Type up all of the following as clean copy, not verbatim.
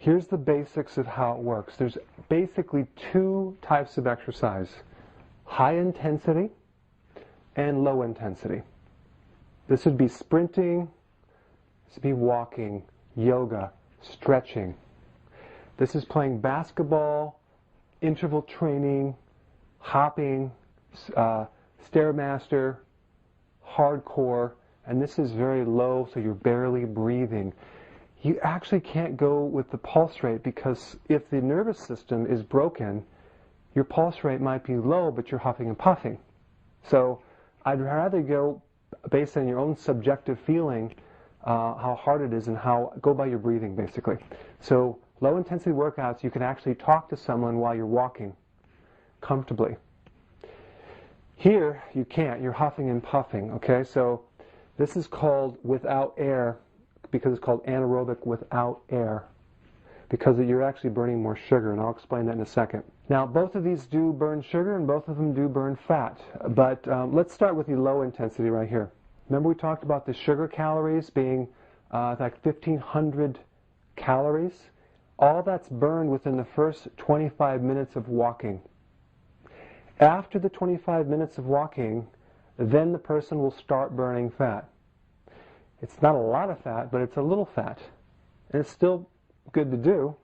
Here's the basics of how it works. There's basically two types of exercise: high intensity and low intensity. This would be sprinting, this would be walking, yoga, stretching. This is playing basketball, interval training, hopping, stairmaster, hardcore, and this is very low, so you're barely breathing. You actually can't go with the pulse rate, because if the nervous system is broken, your pulse rate might be low, but you're huffing and puffing. So I'd rather go based on your own subjective feeling, how hard it is, and go by your breathing, basically. So low intensity workouts, you can actually talk to someone while you're walking comfortably. Here, you can't. You're huffing and puffing, okay? So this is called without air, because it's called anaerobic without air, because you're actually burning more sugar, and I'll explain that in a second. Now, both of these do burn sugar, and both of them do burn fat, but let's start with the low intensity right here. Remember we talked about the sugar calories being like 1,500 calories? All that's burned within the first 25 minutes of walking. After the 25 minutes of walking, then the person will start burning fat. It's not a lot of fat, but it's a little fat. And it's still good to do.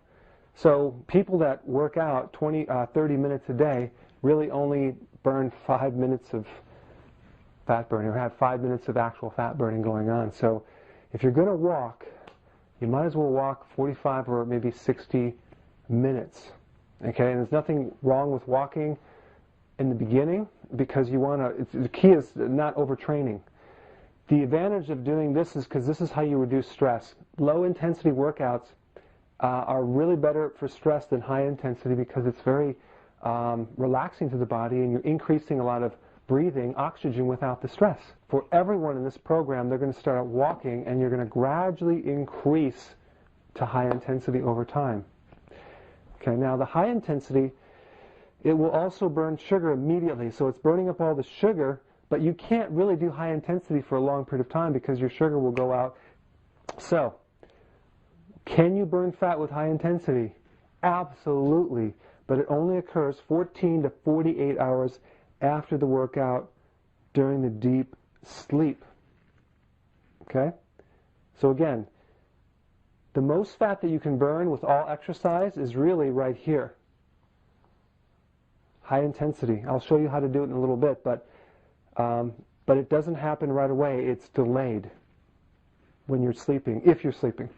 So people that work out 30 minutes a day really only burn 5 minutes of fat burning, or have 5 minutes of actual fat burning going on. So if you're going to walk, you might as well walk 45 or maybe 60 minutes. Okay, and there's nothing wrong with walking in the beginning, because you want to, the key is not overtraining. The advantage of doing this is because this is how you reduce stress. Low intensity workouts are really better for stress than high intensity, because it's very relaxing to the body, and you're increasing a lot of breathing, oxygen without the stress. For everyone in this program, they're going to start out walking, and you're going to gradually increase to high intensity over time. Okay, now the high intensity, it will also burn sugar immediately, so it's burning up all the sugar, but you can't really do high intensity for a long period of time because your sugar will go out. So, can you burn fat with high intensity? Absolutely, but it only occurs 14 to 48 hours after the workout during the deep sleep. Okay? So again, the most fat that you can burn with all exercise is really right here. High intensity. I'll show you how to do it in a little bit, but it doesn't happen right away. It's delayed when you're sleeping, if you're sleeping.